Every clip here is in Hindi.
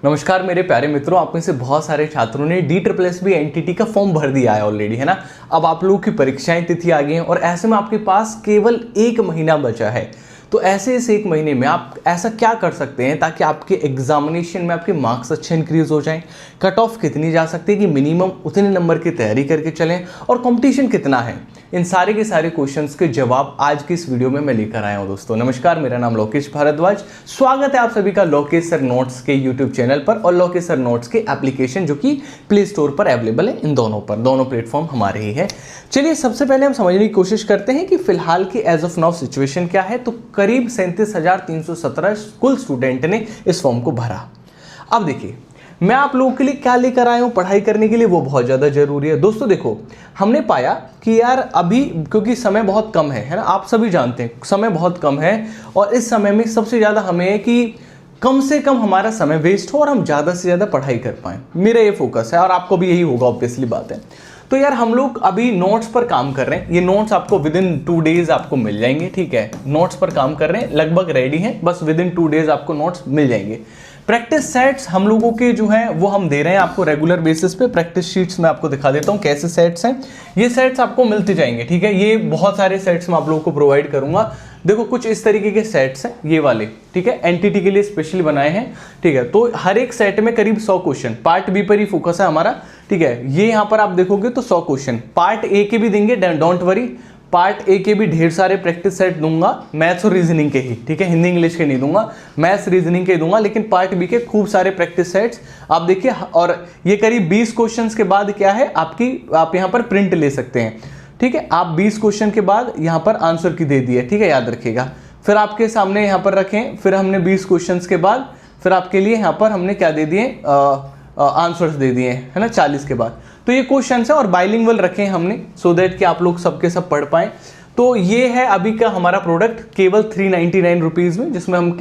नमस्कार मेरे प्यारे मित्रों, आप में से बहुत सारे छात्रों ने DSSB एनटीटी का फॉर्म भर दिया है ऑलरेडी, है ना। अब आप लोगों की परीक्षाएं तिथि आ गई हैं और ऐसे में आपके पास केवल 1 महीना बचा है। तो ऐसे इस 1 महीने में आप ऐसा क्या कर सकते हैं ताकि आपके एग्जामिनेशन में आपके मार्क्स अच्छे इंक्रीज हो जाएं, कट ऑफ कितनी जा सकती है कि मिनिमम उतने नंबर की तैयारी करके चलें और कंपटीशन कितना है, इन सारे के सारे क्वेश्चंस के जवाब आज की इस वीडियो में मैं लेकर आया हूं। दोस्तों नमस्कार, मेरा नाम लोकेश भारद्वाज। स्वागत है आप सभी का लोकेश सर नोट्स के यूट्यूब चैनल पर और लोकेश सर नोट्स के एप्लीकेशन जो कि प्ले स्टोर पर अवेलेबल है। इन दोनों पर, दोनों प्लेटफॉर्म हमारे ही है। चलिए सबसे पहले हम समझने की कोशिश करते हैं कि फिलहाल की एज ऑफ नाउ सिचुएशन क्या है। तो करीब 37,317 कुल स्टूडेंट ने इस फॉर्म को भरा। अब देखिए मैं आप लोगों के लिए क्या लेकर आया हूं पढ़ाई करने के लिए, वो बहुत ज़्यादा जरूरी है। दोस्तों देखो, हमने पाया कि यार अभी क्योंकि समय बहुत कम है ना, आप सभी जानते हैं समय बहुत कम है और इस समय में सबसे ज़्यादा हमें है कि कम से कम हमारा समय वेस्ट हो और हम ज़्यादा से ज़्यादा पढ़ाई कर पाएँ। मेरा ये फोकस है और आपको भी यही होगा, ऑब्वियसली बात है। तो यार हम लोग अभी नोट्स पर काम कर रहे हैं। ये नोट्स आपको विद इन 2 डेज आपको मिल जाएंगे, ठीक है। नोट्स पर काम कर रहे हैं, लगभग रेडी हैं, बस विद इन 2 डेज आपको नोट्स मिल जाएंगे। प्रैक्टिस सेट्स हम लोगों के जो हैं वो हम दे रहे हैं आपको रेगुलर बेसिस पे। प्रैक्टिस शीट्स में आपको दिखा देता हूँ कैसे सेट्स हैं। ये सेट्स आपको मिलते जाएंगे, ठीक है। ये बहुत सारे सेट्स मैं आप लोगों को प्रोवाइड करूंगा। देखो कुछ इस तरीके के सेट्स हैं ये वाले, ठीक है, एनटीटी के लिए स्पेशली बनाए हैं, ठीक है। तो हर एक सेट में करीब 100 क्वेश्चन, पार्ट बी पर ही फोकस है हमारा, ठीक है। ये यहाँ पर आप देखोगे तो 100 क्वेश्चन पार्ट ए के भी देंगे, डोंट वरी। पार्ट ए के भी ढेर सारे प्रैक्टिस सेट दूंगा, मैथ्स और रीजनिंग के ही, ठीक है। हिंदी इंग्लिश के नहीं दूंगा, मैथ्स रीजनिंग के दूंगा, लेकिन पार्ट बी के खूब सारे प्रैक्टिस सेट्स आप देखिए। और ये करीब 20 क्वेश्चंस के बाद क्या है आप यहाँ पर प्रिंट ले सकते हैं, ठीक है। आप 20 क्वेश्चन के बाद यहाँ पर आंसर की दे दी है, ठीक है, याद रखिएगा। फिर आपके सामने यहाँ पर रखें, फिर हमने 20 क्वेश्चन के बाद फिर आपके लिए यहाँ पर हमने क्या दे दिए, आंसर्स दे दिए, है ना, 40 के बाद। तो ये क्वेश्चन है और बाइलिंगुअल रखे हैं हमने सो दैट कि आप लोग सबके सब पढ़ पाएं। तो ये है अभी का हमारा प्रोडक्ट केवल 399 रुपीज़ में, जिसमें हम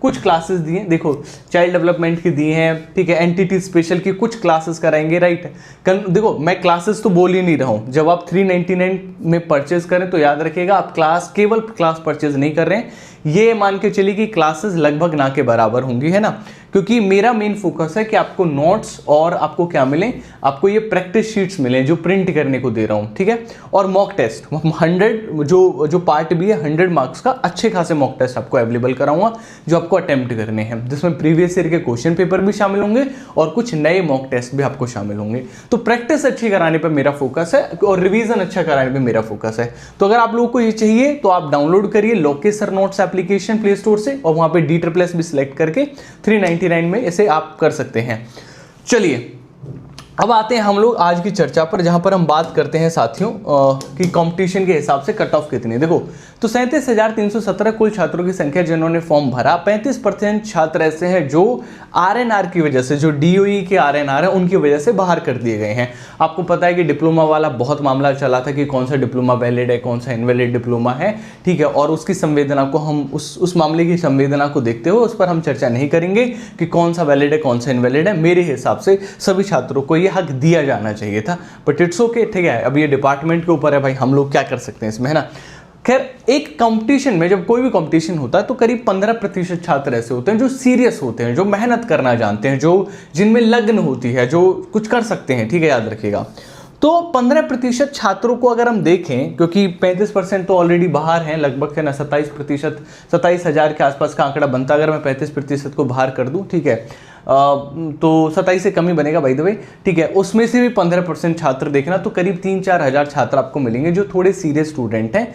कुछ क्लासेस दिए। देखो चाइल्ड डेवलपमेंट की दी हैं, ठीक है, एनटीटी स्पेशल की कुछ क्लासेस कराएंगे, राइट। देखो मैं क्लासेस तो बोल ही नहीं रहा हूँ। जब आप 399 में परचेज करें तो याद रखिएगा आप केवल क्लास परचेज नहीं कर रहे हैं, ये मान के चलिए कि क्लासेस लगभग ना के बराबर होंगी, है ना। क्योंकि मेरा मेन फोकस है कि आपको नोट्स और आपको क्या मिले, आपको ये प्रैक्टिस शीट्स मिले जो प्रिंट करने को दे रहा हूँ, ठीक है। और मॉक टेस्ट 100 जो पार्ट भी है 100 मार्क्स का अच्छे खासे मॉक टेस्ट आपको अवेलेबल कराऊंगा जो आपको अटेम्प्ट करने हैं, जिसमें प्रीवियस ईयर के क्वेश्चन पेपर भी शामिल होंगे और कुछ नए मॉक टेस्ट भी आपको शामिल होंगे। तो प्रैक्टिस अच्छी कराने पर मेरा फोकस है और रिवीजन अच्छा कराने पर मेरा फोकस है। तो अगर आप लोगों को ये चाहिए तो आप डाउनलोड करिए Lokesh sir notes application play store से और वहां पे DSSB भी सिलेक्ट करके 399 में इसे आप कर सकते हैं। चलिए अब आते हैं हम लोग आज की चर्चा पर, जहां पर हम बात करते हैं साथियों कि कंपटीशन के हिसाब से कट ऑफ कितनी। देखो तो 37,317 कुल छात्रों की संख्या जिन्होंने फॉर्म भरा, 35% छात्र ऐसे हैं जो आरएनआर की वजह से, जो डीओई के आरएनआर है उनकी वजह से बाहर कर दिए गए हैं। आपको पता है कि डिप्लोमा वाला बहुत मामला चला था कि कौन सा डिप्लोमा वैलिड है, कौन सा इनवैलिड डिप्लोमा है, ठीक है। और उसकी संवेदना को हम उस मामले की संवेदना को देखते हुए उस पर हम चर्चा नहीं करेंगे कि कौन सा वैलिड है कौन सा इनवैलिड है। मेरे हिसाब से सभी छात्रों को हक दिया जाना चाहिए था, बट इट्स ओके, ठीक है। अब ये डिपार्टमेंट के ऊपर है भाई, हम लोग क्या कर सकते हैं इसमें, है ना। खैर एक कंपटीशन में, जब कोई भी कंपटीशन होता है तो करीब 15% छात्र ऐसे होते हैं जो सीरियस होते हैं, जो मेहनत करना जानते हैं, जिनमें लगन होती है, जो कुछ कर सकते हैं, ठीक है, याद रखिएगा। तो 15% छात्रों को अगर हम देखें, क्योंकि 35% तो ऑलरेडी बाहर हैं लगभग, है ना, 27%, 27,000 के आसपास का आंकड़ा बनता अगर मैं 35% को बाहर कर दूं, ठीक है। तो 27 से कम ही बनेगा बाय द वे, ठीक है। उसमें से भी 15% छात्र देखना तो करीब 3-4 हज़ार छात्र आपको मिलेंगे जो थोड़े सीरियस स्टूडेंट हैं।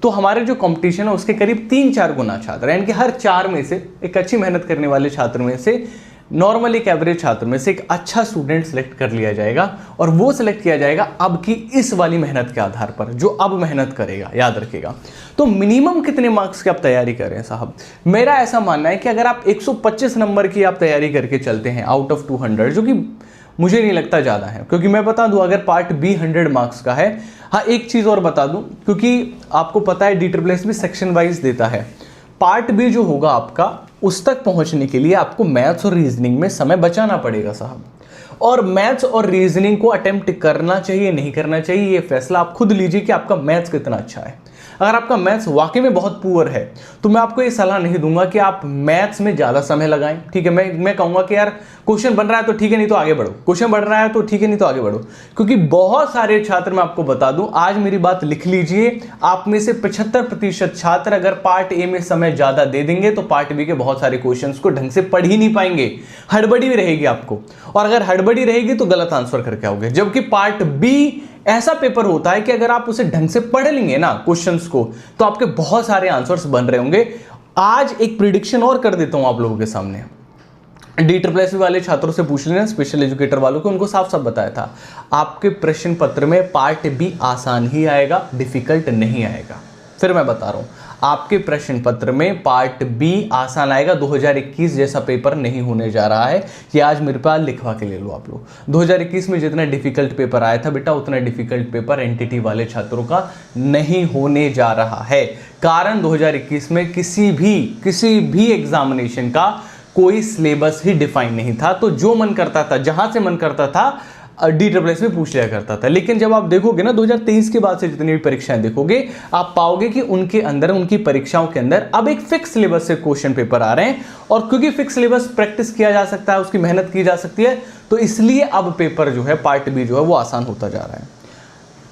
तो हमारे जो कंपटीशन है उसके करीब 3-4 गुना छात्र, यानी कि हर 4 में से एक अच्छी मेहनत करने वाले छात्र में से, नॉर्मल एक एवरेज छात्र में से एक अच्छा स्टूडेंट सेलेक्ट कर लिया जाएगा और वो सिलेक्ट किया जाएगा अब की इस वाली मेहनत के आधार पर, जो अब मेहनत करेगा, याद रखिएगा। तो मिनिमम कितने मार्क्स की आप तैयारी करें साहब, मेरा ऐसा मानना है कि अगर आप 125 नंबर की आप तैयारी करके चलते हैं आउट ऑफ 200, जो कि मुझे नहीं लगता ज़्यादा है, क्योंकि मैं बता दूं अगर पार्ट बी 100 मार्क्स का है। हाँ एक चीज़ और बता दूं, क्योंकि आपको पता है DSSB भी सेक्शन वाइज देता है। पार्ट बी जो होगा आपका, उस तक पहुंचने के लिए आपको मैथ्स और रीजनिंग में समय बचाना पड़ेगा साहब। और मैथ्स और रीजनिंग को अटेम्प्ट करना चाहिए नहीं करना चाहिए, ये फैसला आप खुद लीजिए कि आपका मैथ्स कितना अच्छा है। अगर आपका मैथ्स वाकई में बहुत पुअर है तो मैं आपको ये सलाह नहीं दूंगा कि आप मैथ्स में ज़्यादा समय लगाएं। ठीक है, मैं कहूँगा कि यार क्वेश्चन बन रहा है तो ठीक है, नहीं तो आगे बढ़ो, क्वेश्चन बढ़ रहा है तो ठीक है, नहीं तो आगे बढ़ो। क्योंकि बहुत सारे छात्र, मैं आपको बता दूं, आज मेरी बात लिख लीजिए, आप में से 75% छात्र अगर पार्ट ए में समय ज़्यादा दे देंगे तो पार्ट बी के बहुत सारे क्वेश्चंस को ढंग से पढ़ ही नहीं पाएंगे, हड़बड़ी में रहेगी आपको। और अगर हड़बड़ी रहेगी तो गलत आंसर करके आओगे। जबकि पार्ट बी ऐसा पेपर होता है कि अगर आप उसे ढंग से पढ़ लेंगे ना क्वेश्चंस को, तो आपके बहुत सारे आंसर्स बन रहे होंगे। आज एक प्रिडिक्शन और कर देता हूं आप लोगों के सामने। DSSS वाले छात्रों से पूछ लेना, स्पेशल एजुकेटर वालों को, उनको साफ साफ बताया था आपके प्रश्न पत्र में पार्ट बी आसान ही आएगा, डिफिकल्ट नहीं आएगा। फिर मैं बता रहा हूं, आपके प्रश्न पत्र में पार्ट बी आसान आएगा। 2021 जैसा पेपर नहीं होने जा रहा है, ये आज मेरे पास लिखवा के ले लो आप लोग। 2021 में जितना डिफिकल्ट पेपर आया था बेटा, उतना डिफिकल्ट पेपर एनटीटी वाले छात्रों का नहीं होने जा रहा है। कारण 2021 में किसी भी एग्जामिनेशन का कोई सिलेबस ही डिफाइन नहीं था, तो जो मन करता था, जहां से मन करता था DSSS में पूछ लिया करता था। लेकिन जब आप देखोगे ना 2023 के बाद से जितनी भी परीक्षाएं देखोगे, आप पाओगे कि उनके अंदर, उनकी परीक्षाओं के अंदर अब एक फिक्स सिलेबस से क्वेश्चन पेपर आ रहे हैं। और क्योंकि फिक्स सिलेबस प्रैक्टिस किया जा सकता है, उसकी मेहनत की जा सकती है, तो इसलिए अब पेपर जो है पार्ट बी जो है वो आसान होता जा रहा है।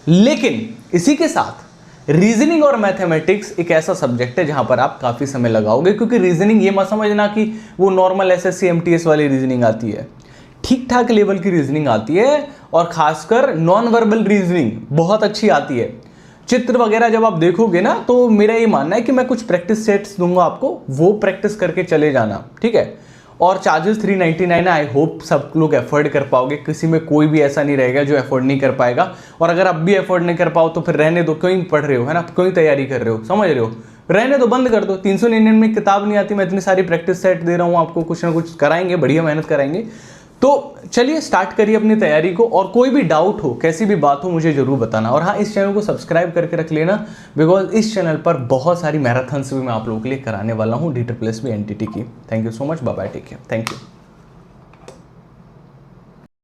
लेकिन इसी के साथ रीजनिंग और मैथमेटिक्स एक ऐसा सब्जेक्ट है जहां पर आप काफी समय लगाओगे। क्योंकि रीजनिंग, ये मत समझना कि वो नॉर्मल SSC MTS वाली रीजनिंग आती है, ठीक ठाक लेवल की रीजनिंग आती है। और खासकर नॉन वर्बल रीजनिंग बहुत अच्छी आती है। चित्र वगैरह जब आप देखोगे ना, तो मेरा ये मानना है कि मैं कुछ प्रैक्टिस सेट्स दूंगा आपको, वो प्रैक्टिस करके चले जाना, ठीक है। और चार्जेस 399 है, आई होप सब लोग एफोर्ड कर पाओगे। किसी में कोई भी ऐसा नहीं रहेगा जो एफोर्ड नहीं कर पाएगा। और अगर आप भी एफोर्ड नहीं कर पाओ तो फिर रहने दो, क्यों पढ़ रहे हो, है ना, क्यों तैयारी कर रहे हो, समझ रहे हो, रहने दो, बंद कर दो। 399 में किताब नहीं आती, मैं इतनी सारी प्रैक्टिस सेट दे रहा हूँ आपको, कुछ ना कुछ कराएंगे, बढ़िया मेहनत कराएंगे। तो चलिए स्टार्ट करिए अपनी तैयारी को। और कोई भी डाउट हो, कैसी भी बात हो, मुझे जरूर बताना। और हाँ, इस चैनल को सब्सक्राइब करके रख लेना, बिकॉज इस चैनल पर बहुत सारी मैराथन्स भी मैं आप लोगों के लिए कराने वाला हूँ, DSSS एनटीटी की। Thank you so much, bye bye, take care, thank you.